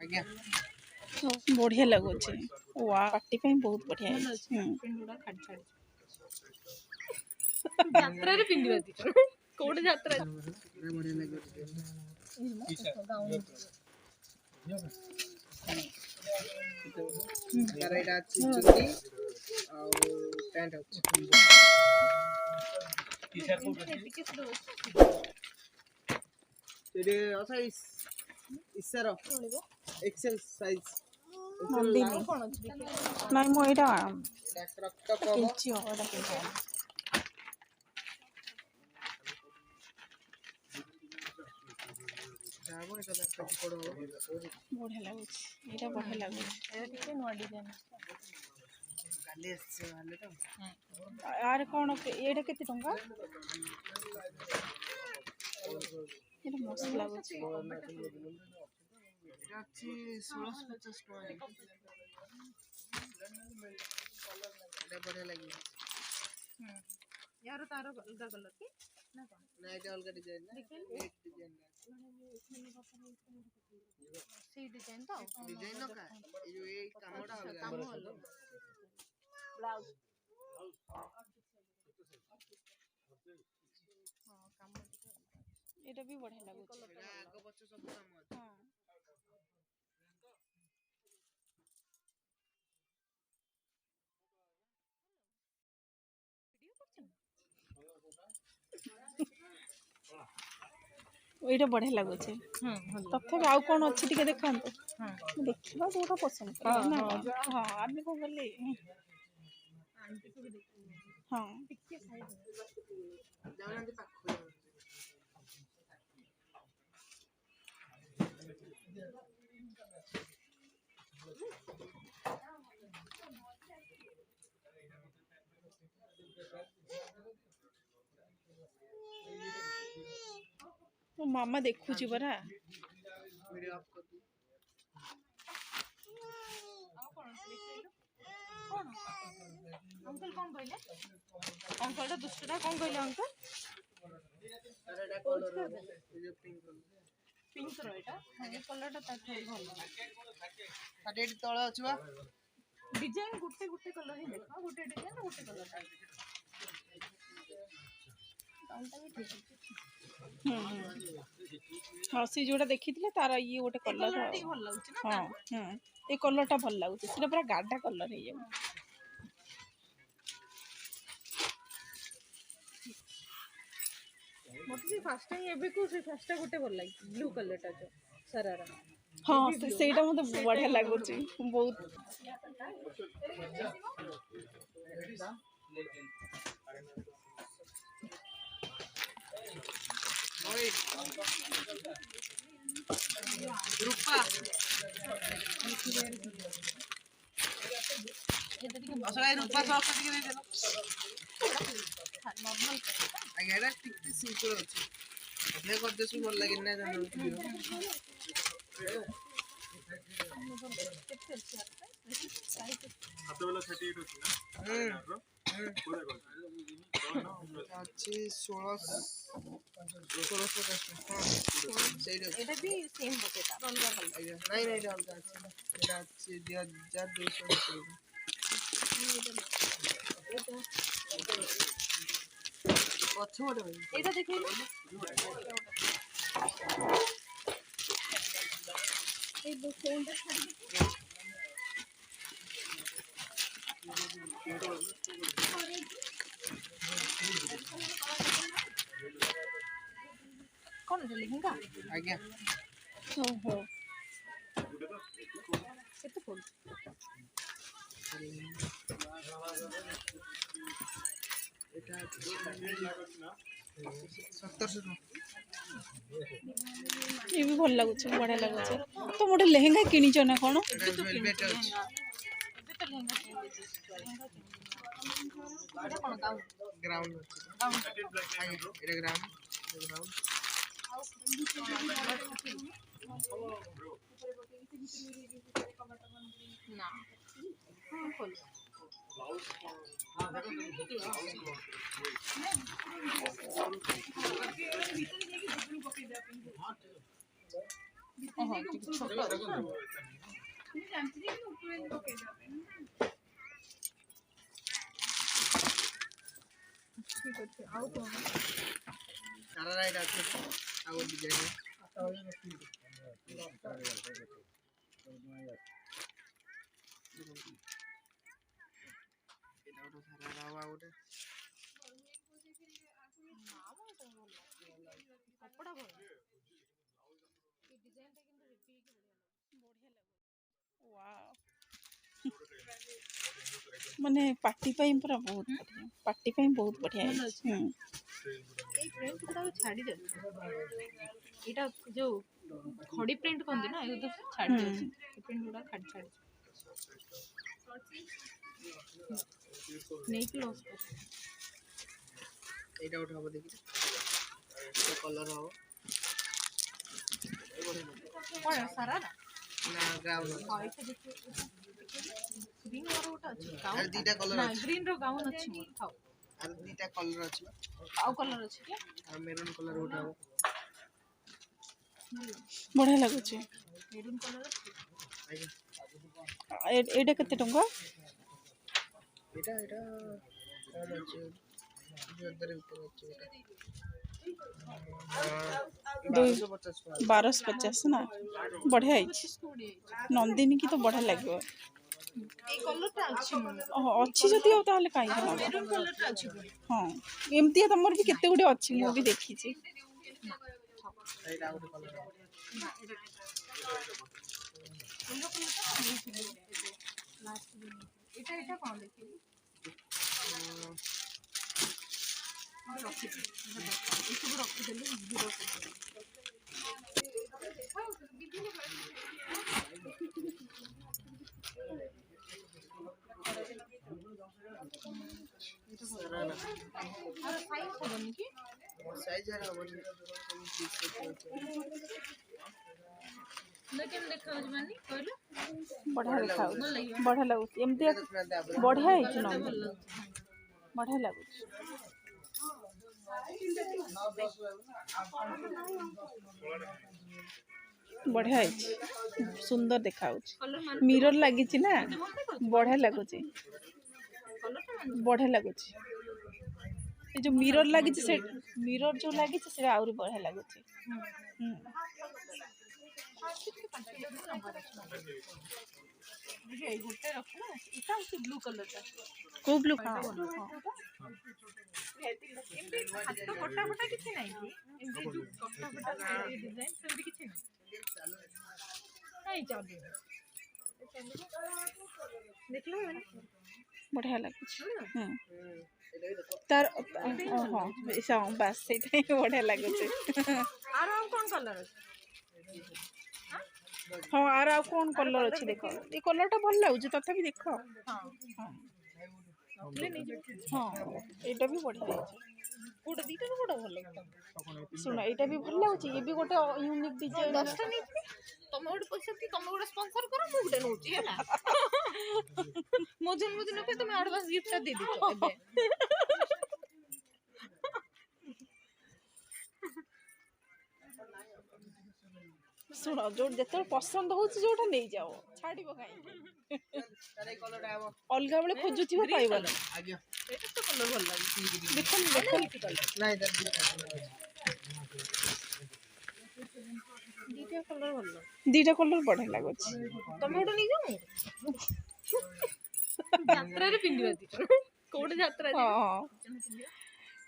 आज्ञा बढ़िया लगुच वाह पार्टी पे बहुत बढ़िया यात्रा रे पिंडी बाती कोड यात्रा बढ़िया लगे तार एटा अछि चुन्नी आ पैंट अछि टी-शर्ट को तेरे असा इसार एक्सेल साइज नहीं मो एटा क्रॉप टॉप हो किंची हो एटा किंची जाबो एटा पैंट पड़ो बढ़िया लगुच एटा बढ़िया लगुच एटा टिके नवा डिजाइन काले से वाले तो यार कोन एटा केते टंका एटा मस्त लगुच एटा अछि 1650 टका एटा बढ़िया लगी यार तारो अलगा कलर की ना कोन ना एटा अलग डिजाइन ना एक डिजाइन से डिजाइन तो डिजाइन ना का ये जो ये कामटा अलग काम अलग ब्लाउज हां काम एटा भी बढ़िया लगुच एटा आगो पछ सब काम अछि हां एटा बढ़िया लगुच तथे आउ कोन अछि टिके देखांतो हां देखिबा जोटा पसंद करबा ना हां आमे को गले आंटी को भी देखो हां टिके साइड जावनांती पाखो तो मामा देखुची बरा वीडियो ऑफ कर दू अंकल कौन कहले अंकल दा दुसरा कौन कहले अंकल अरे एटा कलर ये जो पिंक रो एटा ये कलर ता ता भल फाटे तळ अछवा डिजाइन गुटे गुटे कलर ही देखा गुटे डिजाइन गुटे कलर दामटा भी ठीक हाँ सी जोटा देखी तार ये गोटे कलर भल लागछ ना हाँ ये कलर टा भल लागछ सेटा पूरा गाढ़ा कलर है ये मत से फर्स्ट टाइम एबे को से फर्स्ट टा गुटे भल लाग ब्लू कलर टा जो सरारा हाँ सेटा मते बढ़िया लागछ बहुत ओए रूपा असला रूपा सॉस टिके दे देलो नॉर्मल आगे एटा टिके सिंपल अछि ले कर देसु भल लागे ना जानो हाथ वाला 38 होची ना कोडा अच्छी 1650 एटा भी सेम बटेटा अलगा कलर नहीं नहीं अलगा अच्छी एटा अच्छी 2200 अच्छा बटे भाई एटा देखिलो ए दो फोन टा छाड़ी कौन है लहंगा आज्ञा ओहो केते फुल एटा 1700 ये भी भल लागछ बढ़िया लागछ तो मोटे लहंगा किनी छ ना कोन वेलवेट अछि एबे तो लहंगा एटा कोन गाउन ग्राउंड गाउन एटा ग्राउंड ना हां खोल ଓହୋ ଟିକେ ଛୋଟ ଅଛି। ଠିକ ଅଛି ଆଉ କଣ ସାରାରା ଏଇଟା ଅଛି ଆଉ ଡିଜାଇନ ଏଇଟା ଗୋଟେ ସାରାରା ହବ ଆଉ ଗୋଟେ କପଡ଼ା ଭଲ ଏ ଡିଜାଇନ ଟା କିନ୍ତୁ ହେଭି ବଢିଆ ଲାଗୁଛି। ୱାଓ ମାନେ ପାର୍ଟି ପାଇଁ ପୁରା ବହୁତ ବଢିଆ ପାର୍ଟି ପାଇଁ ବହୁତ ବଢିଆ ହେଇଛି। ଏଇ ପ୍ରିଣ୍ଟ ଗୁଡାକ ଛାଡି ଯାଉଛି ଏଇଟା ଯୋଉ ଖଡି ପ୍ରିଣ୍ଟ କହନ୍ତି ନା ଏଗୁଡ଼ା ଛାଡି ଯାଉଛି ଏ ପ୍ରିଣ୍ଟ ଗୁଡା ଛାଡି ନେଇକି ଲସ୍ କର ଏଇଟା ଗୋଟେ ହବ ଦେଖି କଲର ହବ କଣ ସାରା ନା ଗାଉନ ଗ୍ରୀନ ର ଗୋଟେ ଅଛି ଆରେ ଗାଉନ ଦିଟା କଲର ନା ଅଛି ଗ୍ରୀନ ର ଗାଉନ ଅଛି ମୋର ଥାଉ ଆରେ ଦିଟା କଲର ଅଛି ଆଉ କଲର ଅଛି କି ଆଉ ମେରୁନ୍ କଲର ଗୋଟେ ହବ ବଢିଆ ଲାଗୁଛି। ମେରୁନ୍ କଲର ଅଛି ଆଜ୍ଞା ଏଇଟା କେତେ ଟଙ୍କା? ଏଇଟା କମ ଅଛି 2000 ଭିତରେ ଅଛି ଏଇଟା 1250 ଟଙ୍କା 1250 ନା ବଢିଆ ହେଇଛି। 20 ନନ୍ଦିନୀ କି ତ ବଢିଆ ଲାଗିବ। ଏଇ କଲର ଟା ଅଛି ଓହୋ ଅଛି ଯଦି ଆଉ ତାହେଲେ କାହିଁକି ନବ ମେରୁନ୍ କଲର ଟା ଅଛି ହଁ ଏମିତିଆ ତମର ବି କେତେ ଗୁଟେ ଅଛି ମୁଁ ବି ଦେଖିଛି। ଏଇଟା ଆଉ ଗୋଟେ କଲର ହବ ଏଇଟା କଣ ଦେଖିବି ଏସବୁ ରଖିଦେଲି ସାରାରା ସାଇଜ ହବନି କି ସାଇଜ ହବନି କେମିତି ଦେଖାଯାଉଛି ମାନେ କହିଲୁ ବଢିଆ ଦେଖାଯାଉଛି ବଢିଆ ଲାଗୁଛି ଏଇଟା ଏମିତିଆ ଦେଖୁନାହାନ୍ତି ଆପଣ ବଢିଆ ହେଇଛି ଭଲ ନନ୍ଦିନୀ ଲାଗୁଛି ବଢିଆ ଲାଗୁଛି। ବଢିଆ ହେଇଛି ସୁନ୍ଦର ଦେଖାଯାଉଛି ମିରର ଲାଗିଛି ନା ବଢିଆ ଲାଗୁଛି ବଢିଆ ଲାଗୁଛି। ଏ ଯୋଉ ମିରର ଲାଗିଛି ସେ ମିରର ଯୋଉ ଲାଗିଛି ସେଟା ଆହୁରି ବଢିଆ ଲାଗୁଛି। ହୁଁ ଗୋଟେ ରଖିଲା ଏଇଟା ହଉଛି ବ୍ଲୁ କଲର ଟା କୋଉ ବ୍ଲୁ ହଁ ହାତ କଟା ଫଟା କିଛି ନାହିଁ କି ଏମିତି ଯୋଉ କଟା ଫଟା ଡିଜାଇନ ସେମିତି କିଛି ନାହିଁ ଦେଖିଲ ବଢିଆ ଲାଗୁଛି। ତାର ହଁ ବାସ୍ ସେଇଟା ହିଁ ବଢିଆ ଲାଗୁଛି। ଆର ଆଉ କଣ କଲର ଅଛି ହଁ ଆର ଆଉ କଣ କଲର ଅଛି ଦେଖ ଏଇ କଲର ଟା ଭଲ ଲାଗୁଛି ତଥାପି ଦେଖ ହଁ ଏଇଟା ବି ବଢିଆ ହେଇଛି। କୋଉଟା ଦିଟାରୁ କୋଉଟା ଭଲ ଲାଗିଲା ଶୁଣ ଏଇଟା ବି ଭଲ ଲାଗୁଛି ଇଏ ବି ଗୋଟେ ୟୁନିକ୍ ଡିଜାଇନ 10ଟା ନେଇଯିବି ତମେ ଗୋଟେ ପଇସା ତମେ ଗୋଟେ ସ୍ପନ୍ସର କର ମୁଁ ଗୋଟେ ନଉଛି ହେଲା ମୋ ଜନ୍ମଦିନ ପାଇଁ ତମେ ଆଡଭାନ୍ସ ଗିଫ୍ଟ ଟା ଦେଇଦେଇଛ ଏବେ ଶୁଣ ଯୋଉ ଯେତେବେଳେ ପସନ୍ଦ ହଉଛି ଯୋଉଟା ନେଇଯାଅ ଛାଡିବ କାହିଁକି ଅଲଗା ବେଳେ ଖୋଜୁଥିବ ପାଇବନି। ଆଜ୍ଞା ଏଇଟା ତ କଲର ଭଲ ଲାଗୁଛି ଦେଖନ୍ତୁ ଦେଖନ୍ତୁ ନାଇଁ ଦିଟା କଲର ଭଲ ଲାଗୁଛି ଦିଟା କଲର ବଢିଆ ଲାଗୁଛି। ତମେ ଗୋଟେ ନେଇଯାଅ ଯାତ୍ରାରେ ପିନ୍ଧିବା ଦିଟା କୋଉଟେ ଯାତ୍ରା ହଁ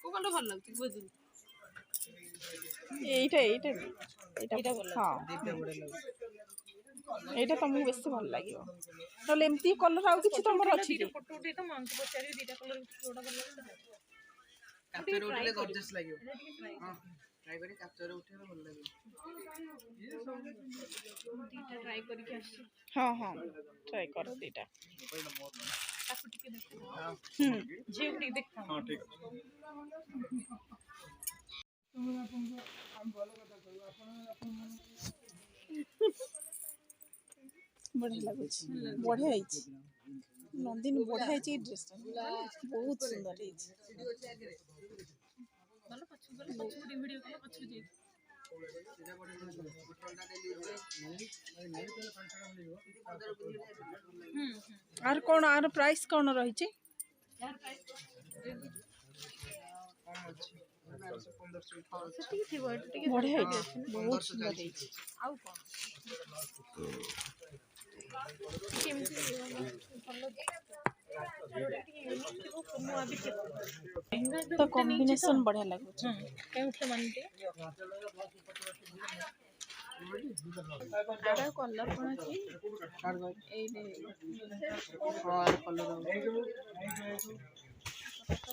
କୋଉ କଲର ଭଲ ଲାଗୁଛି ବୁଝିଲି ଏଇଟା ଏଇଟା ବି ଏଇଟା ଭଲ ହଁ ଏଇଟା ତମକୁ ବେଶୀ ଭଲ ଲାଗିବ ନହେଲେ ଏମିତି କଲର ଆଉ କିଛି ତମର ଅଛି କି? ଫଟୋ ଉଠେଇ ତ ମୁଁ ଆଙ୍କୁ ପଚାରିବି ଦିଟା କଲର କୋଉଟା ଭଲ ଲାଗୁଛି କାଚରେ ଉଠେଇଲେ ଗର୍ଜିୟସ୍ ଲାଗିବ ହଁ ଟ୍ରାଇ କରି କାଚରେ ଉଠେଇଲେ ଭଲ ଲାଗିବ ଦିଟା ଟ୍ରାଇ କରିକି ଆସିଛି ହଁ ହଁ ଟ୍ରାଏ କର ଦିଟା ତାକୁ ଟିକେ ଦେଖ ଝିଅକୁ ଟିକେ ଦେଖ ହଁ ଠିକ ଅଛି ବଢିଆ ଲାଗୁଛି ବଢିଆ ହେଇଛି ନନ୍ଦିନୀ ବଢିଆ ହେଇଛି ଏଇ ଡ୍ରେସ ଟା ବହୁତ ସୁନ୍ଦର ହେଇଛି। ଭଲ ପଛକୁ ଗଲେ ପଛକୁ ଟିକେ ଭିଡିଓ କଲ ପଛକୁ ଯାଇ ସେଇଟା ପଡ଼ିବ ପୋଟଳଟା ଦେଲି ଆର କ'ଣ ଆର ପ୍ରାଇସ୍ କ'ଣ ରହିଛି? କମ୍ ଅଛି 1500 ସେତିକି ଥିବ ଏଟା ଟିକେ ବଢ଼ିଆ ଅଧିକ ହେଇଛି, ଅଛି ନା। ବହୁତ ସୁନ୍ଦର ହେଇଛି। ଆଉ କ'ଣ କେମିତି ଭଲ ନୂଆ ବି ଥିବ ତ କମ୍ବିନେସନ ବଢ଼ିଆ ଲାଗୁଛି। କେଉଁଠି ମାନେ ଆର କଲର କ'ଣ ଅଛି ଏଇ କଲର